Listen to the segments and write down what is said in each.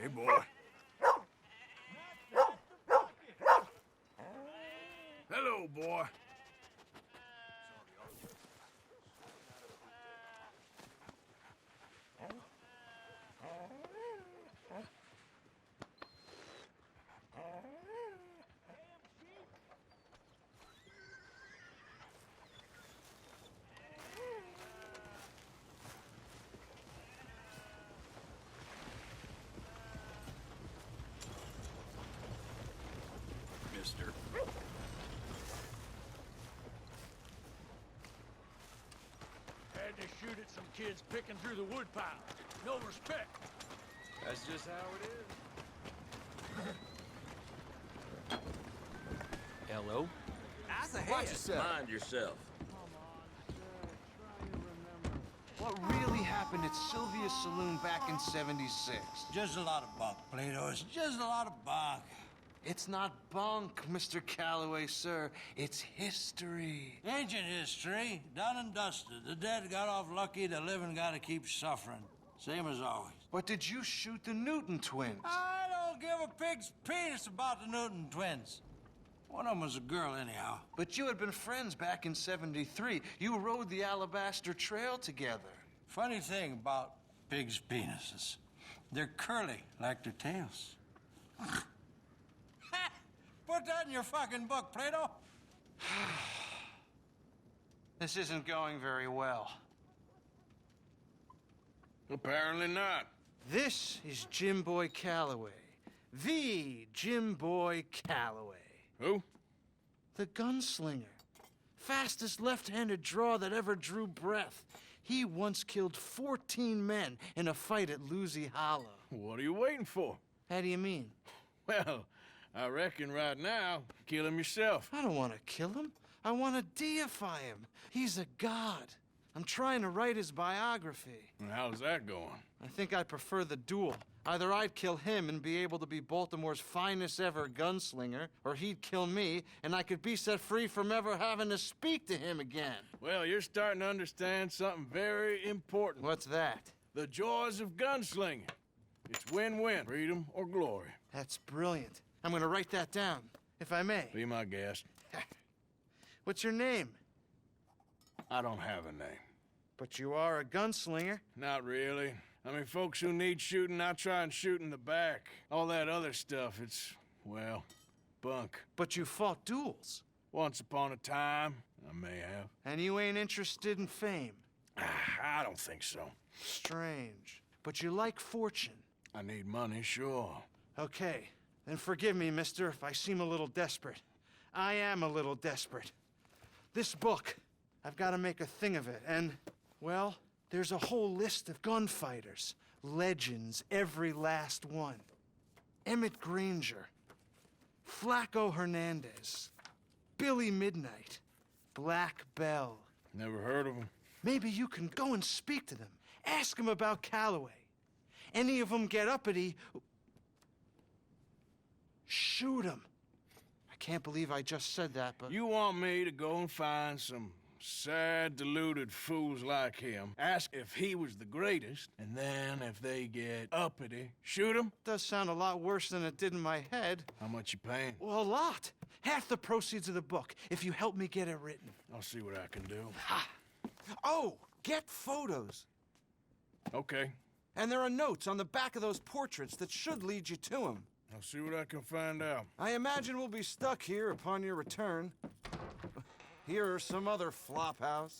Hey, boy. Hello, boy. Mister. Had to shoot at some kids picking through the woodpile. No respect. That's just how it is. Hello? Watch yourself. Mind yourself. What really happened at Sylvia's Saloon back in '76? Just a lot of bunk, Plato. It's just a lot of bunk. It's not bunk, Mr. Calloway, sir. It's history. Ancient history, done and dusted. The dead got off lucky, the living gotta keep suffering. Same as always. But did you shoot the Newton twins? I don't give a pig's penis about the Newton twins. One of them was a girl, anyhow. But you had been friends back in '73. You rode the Alabaster Trail together. Funny thing about pigs' penises. They're curly, like their tails. Put that in your fucking book, Plato. This isn't going very well. Apparently not. This is Jim Boy Calloway. The Jim Boy Calloway. Who? The gunslinger. Fastest left-handed draw that ever drew breath. He once killed 14 men in a fight at Lucy Hollow. What are you waiting for? How do you mean? Well, I reckon right now, kill him yourself. I don't want to kill him. I want to deify him. He's a god. I'm trying to write his biography. And how's that going? I think I prefer the duel. Either I'd kill him and be able to be Baltimore's finest ever gunslinger, or he'd kill me and I could be set free from ever having to speak to him again. Well, you're starting to understand something very important. What's that? The joys of gunslinging. It's win-win, freedom or glory. That's brilliant. I'm gonna write that down, if I may. Be my guest. What's your name? I don't have a name. But you are a gunslinger. Not really. I mean, folks who need shooting, I try and shoot in the back. All that other stuff, it's, well, bunk. But you fought duels. Once upon a time, I may have. And you ain't interested in fame. I don't think so. Strange. But you like fortune. I need money, sure. Okay, then forgive me, mister, if I seem a little desperate. I am a little desperate. This book, I've got to make a thing of it, and, well, there's a whole list of gunfighters. Legends, every last one. Emmett Granger, Flaco Hernandez, Billy Midnight, Black Bell. Never heard of him. Maybe you can go and speak to them. Ask them about Calloway. Any of them get uppity, shoot them. I can't believe I just said that, but... You want me to go and find some sad, deluded fools like him, ask if he was the greatest, and then if they get uppity, shoot him? Does sound a lot worse than it did in my head. How much you paying? Well, a lot. Half the proceeds of the book, if you help me get it written. I'll see what I can do. Ha! Oh, get photos. Okay. And there are notes on the back of those portraits that should lead you to him. I'll see what I can find out. I imagine we'll be stuck here upon your return. Here or some other flop house.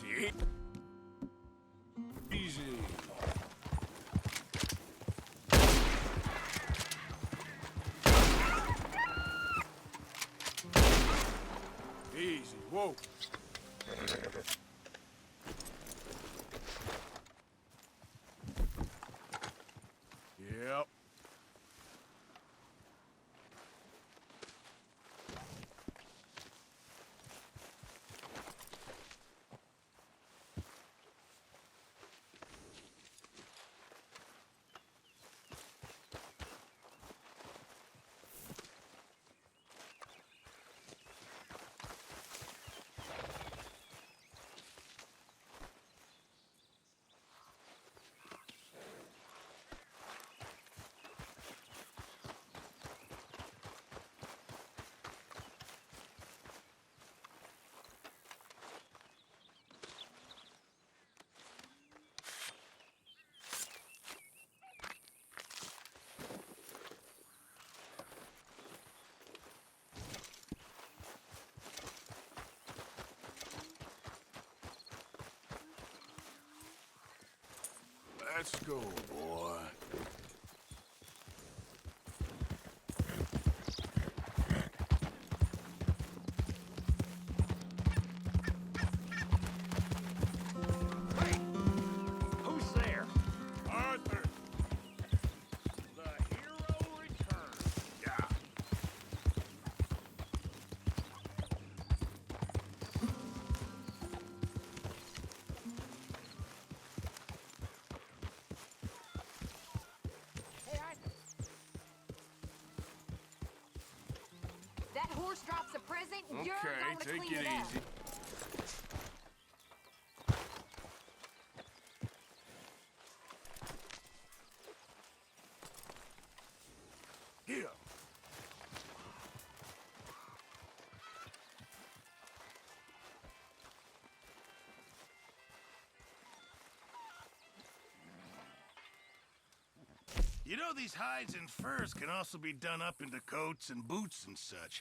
Easy. Easy. Easy. Whoa. Yep. Let's go, boy. Hey! Who's there? Arthur. The hero returns. Yeah. Hey, Arthur. That horse drops a present, and you're Okay, going to take clean it it up. easy. Here. You know, these hides and furs can also be done up into coats and boots and such.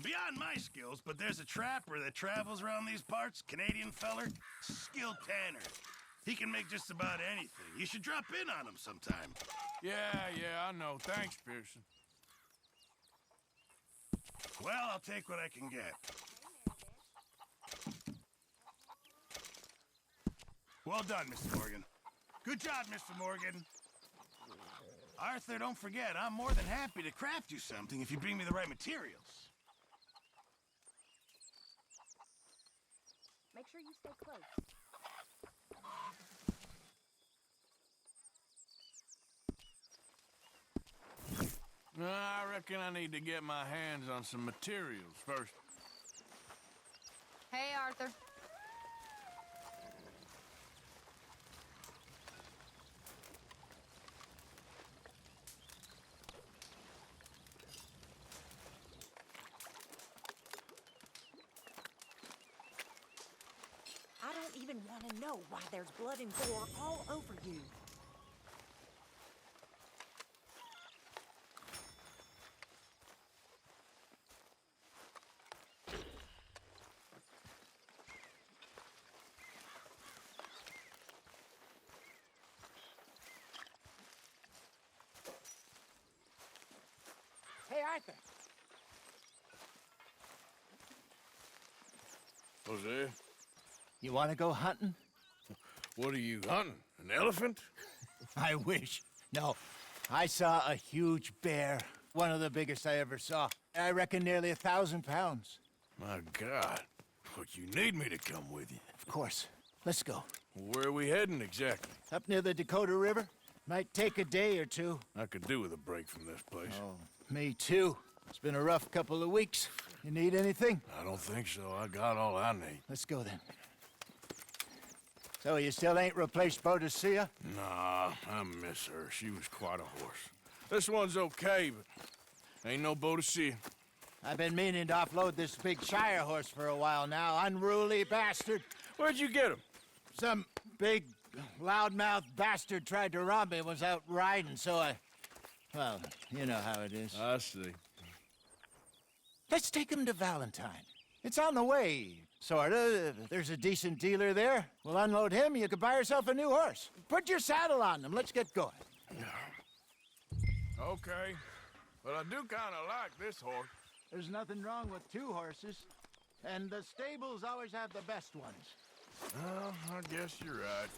Beyond my skills, but there's a trapper that travels around these parts, Canadian feller, skilled tanner. He can make just about anything. You should drop in on him sometime. Yeah, I know. Thanks, Pearson. Well, I'll take what I can get. Well done, Mr. Morgan. Good job, Mr. Morgan. Arthur, don't forget, I'm more than happy to craft you something if you bring me the right materials. Make sure you stay close. I reckon I need to get my hands on some materials first. Hey, Arthur. I don't even want to know why there's blood and gore all over you. Hey, Arthur. Hosea, You want to go hunting? what are you hunting? An elephant? I wish. No, I saw a huge bear. One of the biggest I ever saw. I reckon nearly 1,000 pounds. My God. But you need me to come with you. Of course. Let's go. Where are we heading exactly? Up near the Dakota River. Might take a day or two. I could do with a break from this place. Oh, me too. It's been a rough couple of weeks. You need anything? I don't think so. I got all I need. Let's go then. So you still ain't replaced Hosea? Nah, I miss her. She was quite a horse. This one's okay, but ain't no boat to see. I've been meaning to offload this big Shire horse for a while now. Unruly bastard. Where'd you get him? Some big, loudmouth bastard tried to rob me and was out riding, so I... Well, you know how it is. I see. Let's take him to Valentine. It's on the way. Sorta. There's a decent dealer there. We'll unload him, you could buy yourself a new horse. Put your saddle on them, let's get going. Okay. But I do kind of like this horse. There's nothing wrong with 2 horses. And the stables always have the best ones. Well, I guess you're right.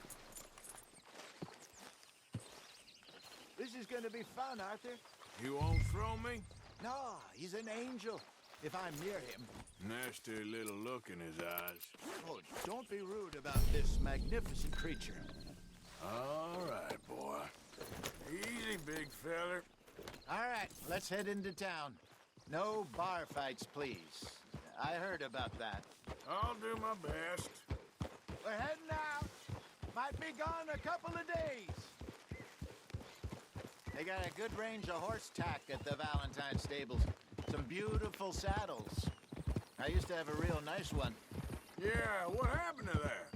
This is gonna be fun, Arthur. You won't throw me? No, he's an angel. If I'm near him. Nasty little look in his eyes. Oh, don't be rude about this magnificent creature. All right, boy. Easy, big feller. All right, let's head into town. No bar fights, please. I heard about that. I'll do my best. We're heading out. Might be gone a couple of days. They got a good range of horse tack at the Valentine stables. Some beautiful saddles. I used to have a real nice one. Yeah, what happened to that?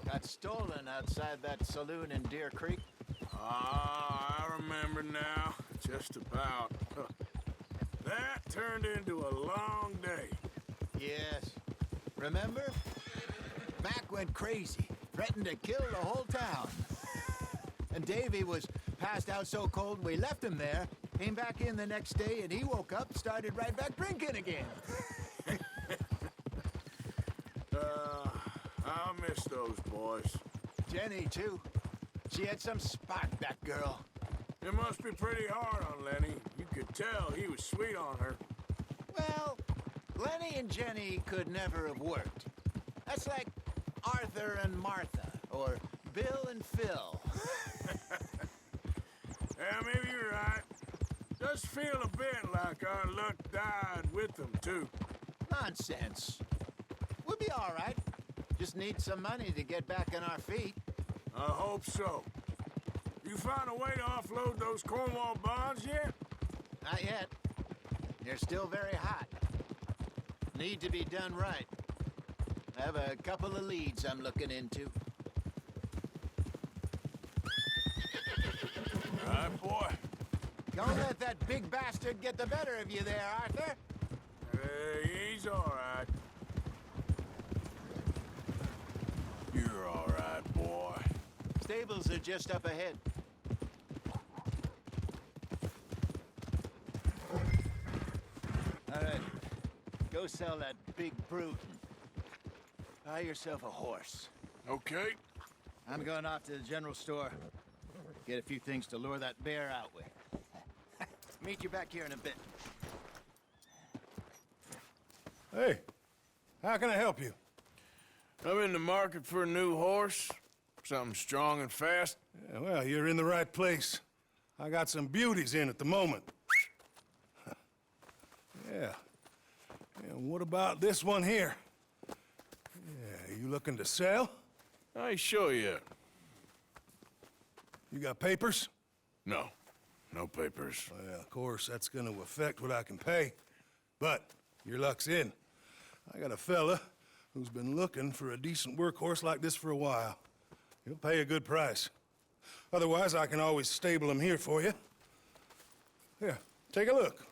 Got stolen outside that saloon in Deer Creek. Ah, I remember now. Just about. That turned into a long day. Yes. Remember? Mac went crazy, threatened to kill the whole town. And Davy was passed out so cold we left him there, came back in the next day, and he woke up, started right back drinking again. I miss those boys. Jenny, too. She had some spark, that girl. It must be pretty hard on Lenny. You could tell he was sweet on her. Well, Lenny and Jenny could never have worked. That's like Arthur and Martha, or Bill and Phil. Yeah, maybe you're right. Does feel a bit like our luck died with them, too. Nonsense. We'll be all right. Just need some money to get back on our feet. I hope so. You find a way to offload those Cornwall bonds yet? Not yet. They're still very hot. Need to be done right. I have a couple of leads I'm looking into. All right, boy. Don't let that big bastard get the better of you there, Arthur. He's all right. You're all right, boy. Stables are just up ahead. All right. Go sell that big brute. Buy yourself a horse. Okay. I'm going off to the general store. Get a few things to lure that bear out with. Meet you back here in a bit. Hey, how can I help you? I'm in the market for a new horse. Something strong and fast. Yeah, well, you're in the right place. I got some beauties in at the moment. Yeah. And what about this one here? Yeah, you looking to sell? I ain't sure yet. You got papers? No. No papers. Well, of course, that's gonna affect what I can pay. But your luck's in. I got a fella who's been looking for a decent workhorse like this for a while. He'll pay a good price. Otherwise, I can always stable him here for you. Here, take a look.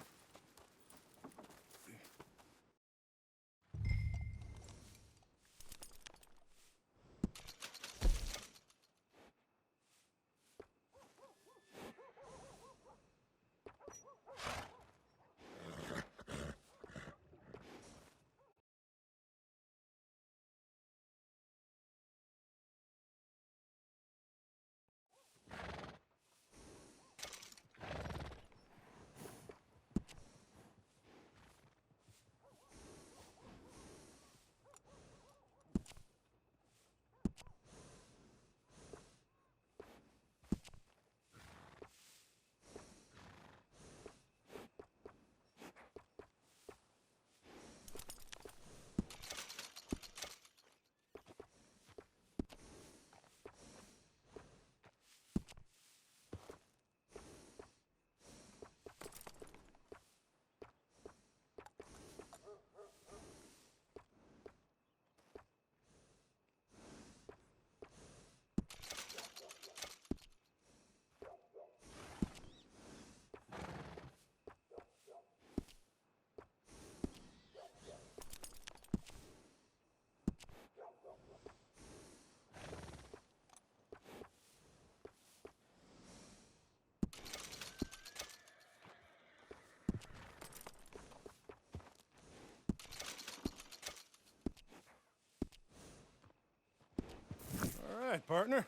right, partner.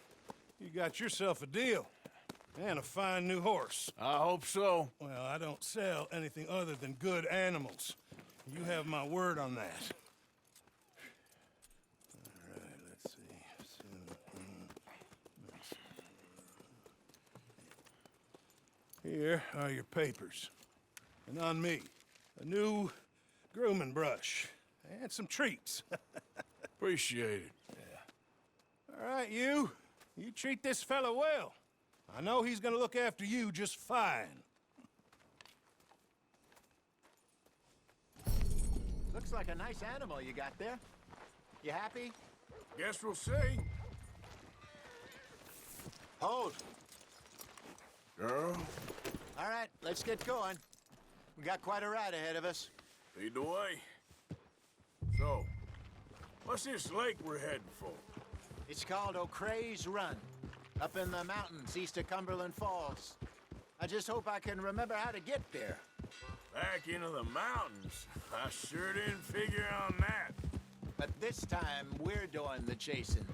You got yourself a deal. And a fine new horse. I hope so. Well, I don't sell anything other than good animals. You have my word on that. All right, let's see. Here are your papers. And on me, a new grooming brush and some treats. Appreciate it. All right, you treat this fella well. I know he's gonna look after you just fine. Looks like a nice animal you got there. You happy? Guess we'll see. Hold. Girl, All right, let's get going. We got quite a ride ahead of us. lead the way. So, what's this lake we're heading for? It's called O'Creagh's Run, up in the mountains east of Cumberland Falls. I just hope I can remember how to get there. Back into the mountains? I sure didn't figure on that. But this time, we're doing the chasing.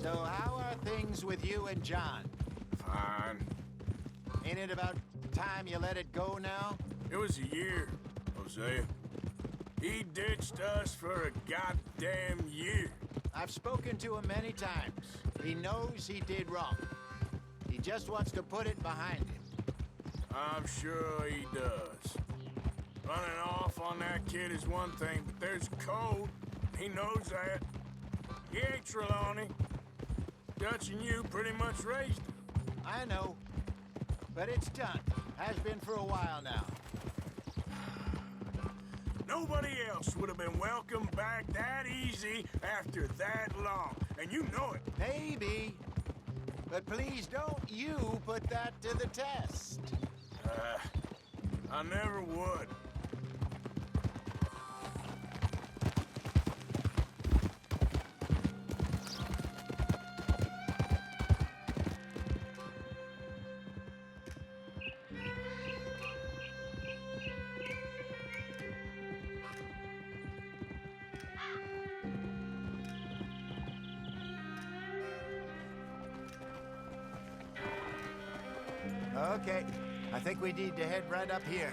So how are things with you and John? Fine. Ain't it about time you let it go now? It was a year, Hosea. He ditched us for a goddamn year. I've spoken to him many times. He knows he did wrong. He just wants to put it behind him. I'm sure he does. Running off on that kid is one thing, but there's code. He knows that. He ain't Trelawney. Dutch and you pretty much raised him. I know. But it's done. Has been for a while now. Nobody else would have been welcomed back that easy after that long, and you know it. Maybe. But please don't you put that to the test. I never would. Okay. I think we need to head right up here.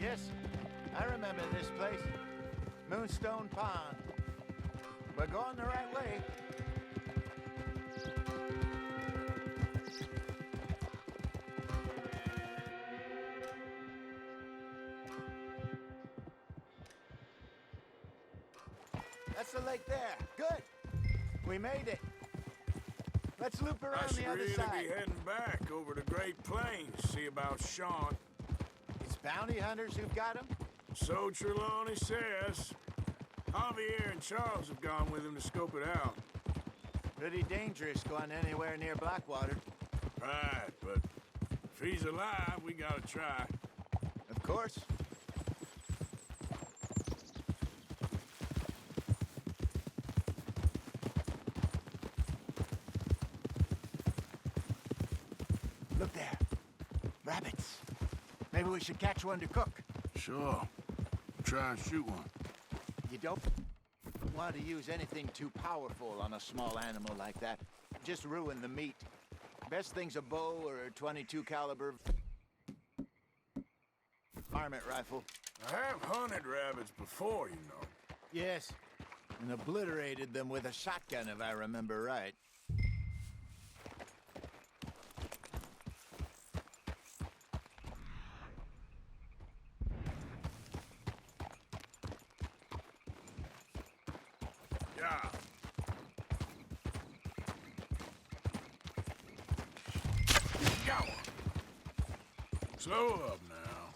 Yes, I remember this place. Moonstone Pond. We're going the right way. That's the lake there. Good. We made it. Let's loop I around should the other really side. be heading back over the Great Plains, see about Sean. It's bounty hunters who've got him? So Trelawney says. Javier and Charles have gone with him to scope it out. Pretty dangerous going anywhere near Blackwater. Right, but if he's alive, we gotta try. Of course. Look there. Rabbits. Maybe we should catch one to cook. Sure. Try and shoot one. You don't want to use anything too powerful on a small animal like that. Just ruin the meat. Best thing's a bow or a .22 caliber varmint rifle. I have hunted rabbits before, you know. Yes, and obliterated them with a shotgun, if I remember right. Yeah. Got one. Slow up now.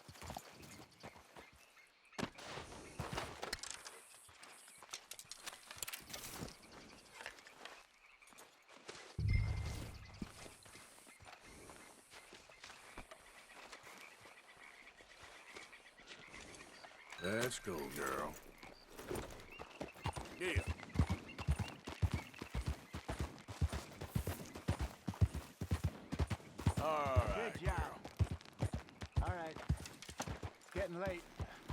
Let's go, girl. Yeah. getting late.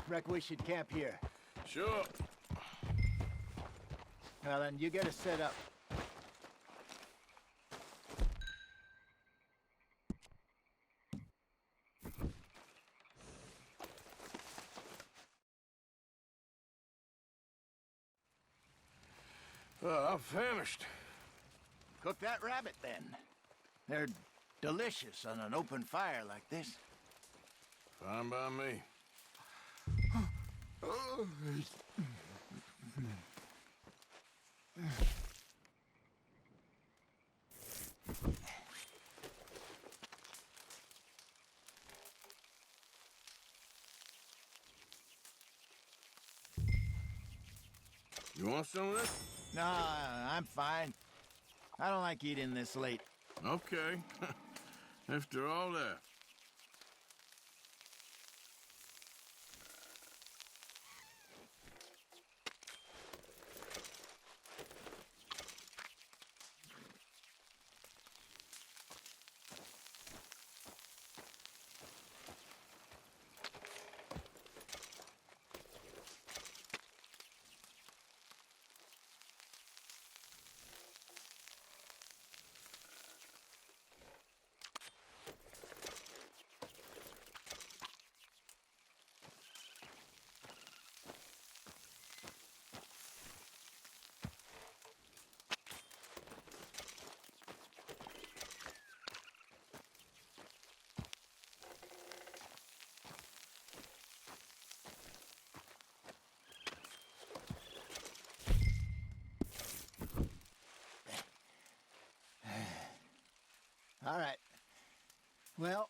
Reckon we should camp here. Sure. Well, then, you get us set up. Well, I'm famished. Cook that rabbit, then. They're delicious on an open fire like this. Fine by me. You want some of this? No, I'm fine. I don't like eating this late. Okay. After all that. All right. Well,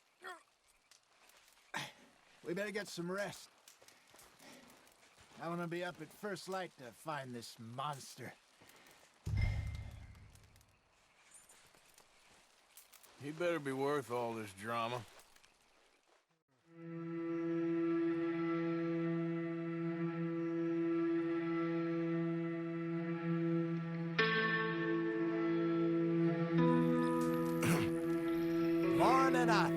we better get some rest. I want to be up at first light to find this monster. He better be worth all this drama. Morning, Arthur.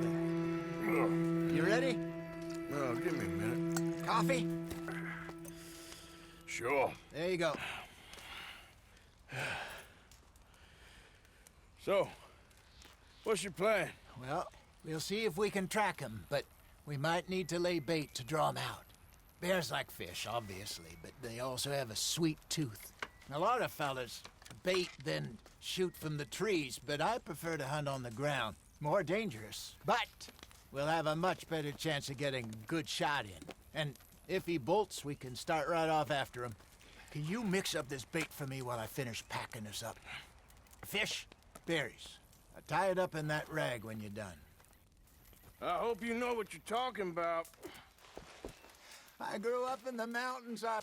You ready? Oh, give me a minute. Coffee? Sure. There you go. So, what's your plan? Well, we'll see if we can track him, but we might need to lay bait to draw him out. Bears like fish, obviously, but they also have a sweet tooth. A lot of fellas bait, then shoot from the trees, but I prefer to hunt on the ground. More dangerous, but we'll have a much better chance of getting a good shot in. And if he bolts, we can start right off after him. Can you mix up this bait for me while I finish packing this up? Fish, berries. Tie it up in that rag when you're done. I hope you know what you're talking about. I grew up in the mountains. I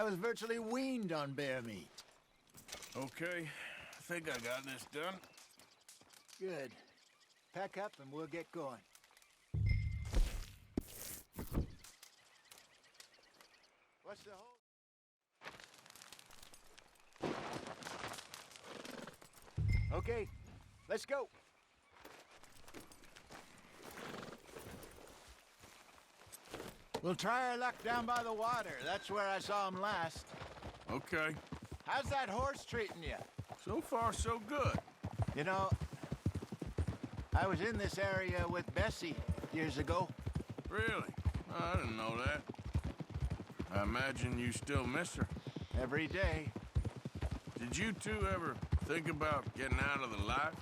was virtually weaned on bear meat. Okay, I think I got this done. Good. Pack up and we'll get going. What's the hold? Okay, let's go. We'll try our luck down by the water. That's where I saw him last. Okay. How's that horse treating you? So far, so good. You know, I was in this area with Bessie years ago. Really? I didn't know that. I imagine you still miss her. Every day. Did you two ever think about getting out of the life?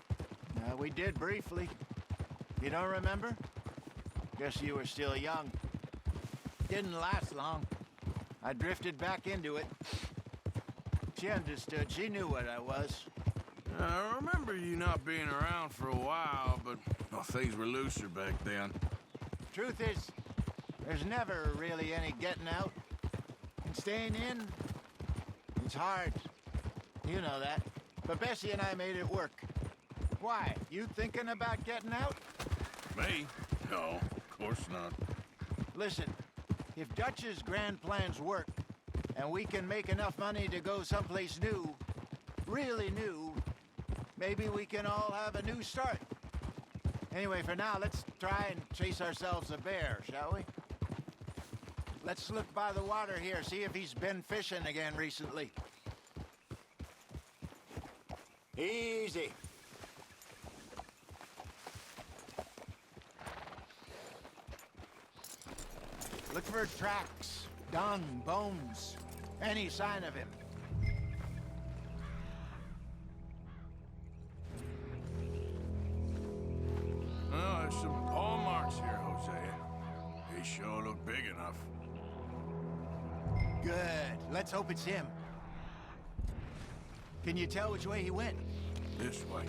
We did briefly. You don't remember? Guess you were still young. Didn't last long. I drifted back into it. She understood. She knew what I was. I remember you not being around for a while, but well, things were looser back then. Truth is, there's never really any getting out. And staying in, it's hard. You know that. But Bessie and I made it work. Why? You thinking about getting out? Me? No, of course not. Listen, if Dutch's grand plans work, and we can make enough money to go someplace new, really new, maybe we can all have a new start. Anyway, for now, let's try and chase ourselves a bear, shall we? Let's look by the water here, see if he's been fishing again recently. Easy. Look for tracks, dung, bones, any sign of him. Oh, there's some paw marks here, Hosea. They sure look big enough. Good. Let's hope it's him. Can you tell which way he went? This way.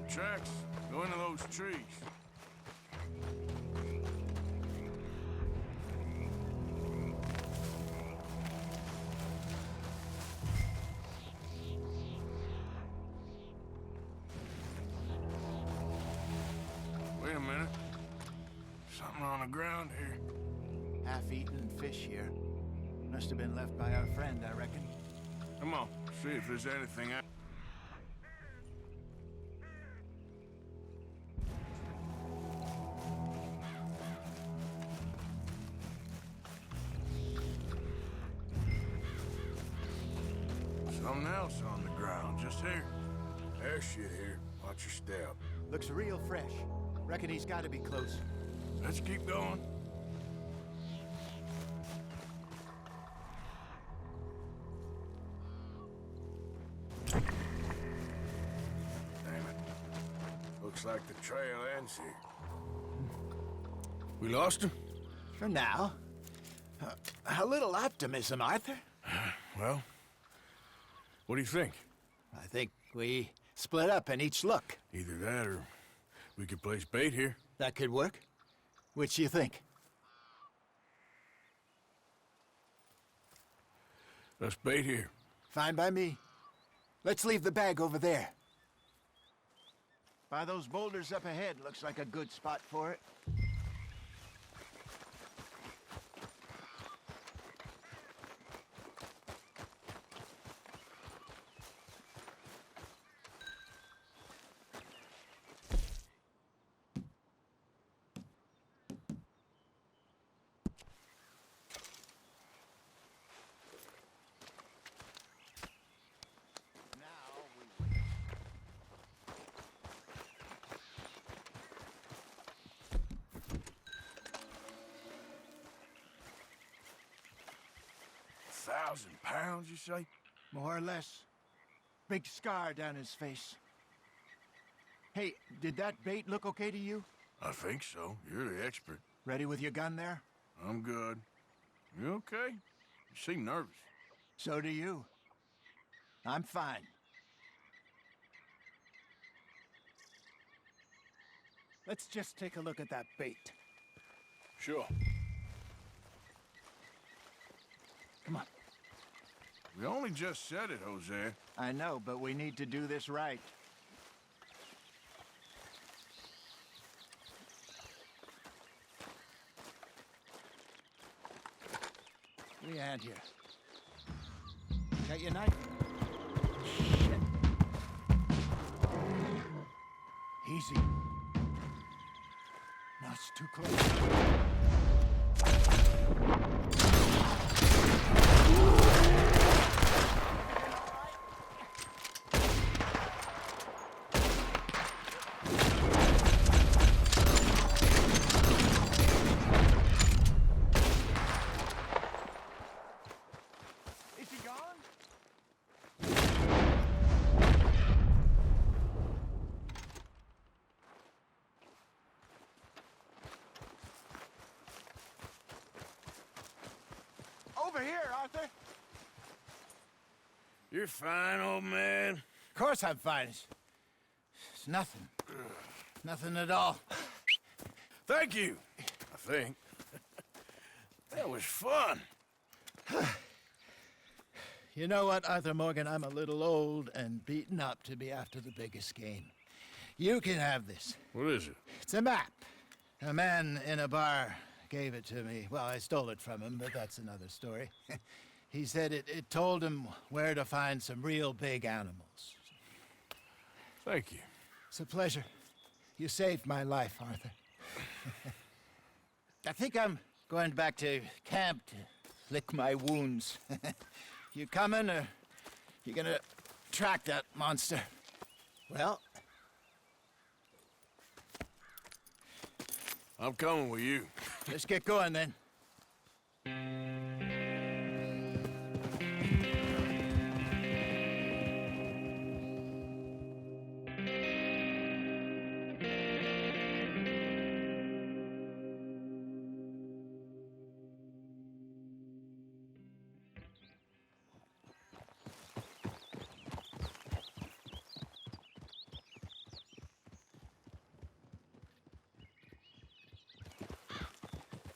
Tracks go into those trees. Wait a minute. Something on the ground here. Half-eaten fish here. Must have been left by our friend, I reckon. Come on, see if there's anything out. Something else on the ground, just here. There's shit here. Watch your step. Looks real fresh. Reckon he's got to be close. Let's keep going. Damn it. Looks like the trail ends here. We lost him? For now. A little optimism, Arthur. Well, what do you think? I think we split up and each look. Either that or we could place bait here. That could work. Which you think? Let's bait here. Fine by me. Let's leave the bag over there. By those boulders up ahead, looks like a good spot for it. £1,000, you say? More or less. Big scar down his face. Hey, did that bait look okay to you? I think so. You're the expert. Ready with your gun there? I'm good. You okay? You seem nervous. So do you. I'm fine. Let's just take a look at that bait. Sure. Come on. We only just said it, Hosea. I know, but we need to do this right. Give me a hand here. Got your knife? Shit. Easy. No, it's too close. Over here, Arthur. You're fine, old man. Of course I'm fine. It's nothing. Nothing at all. Thank you. think. That was fun. You know what, Arthur Morgan? I'm a little old and beaten up to be after the biggest game. You can have this. What is it? It's a map. A man in a bar gave it to me. Well, I stole it from him, but that's another story. He said it told him where to find some real big animals. Thank you. It's a pleasure. You saved my life, Arthur. I think I'm going back to camp to lick my wounds. You coming, or you gonna track that monster? Well, I'm coming with you. let's get going then.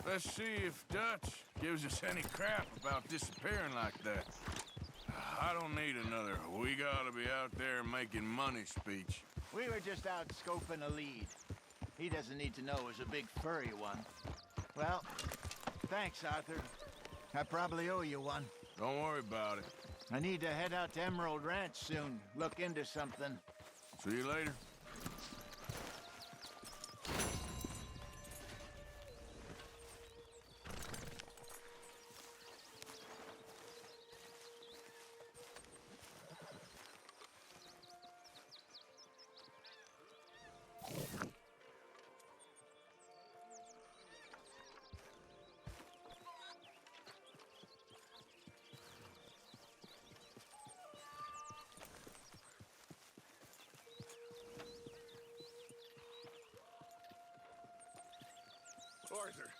Let's see if Dutch gives us any crap about disappearing like that. I don't need another "we gotta be out there making money" speech. We were just out scoping a lead. He doesn't need to know it was a big furry one. Well, thanks, Arthur. I probably owe you one. Don't worry about it. I need to head out to Emerald Ranch soon. Look into something. See you later. Arthur,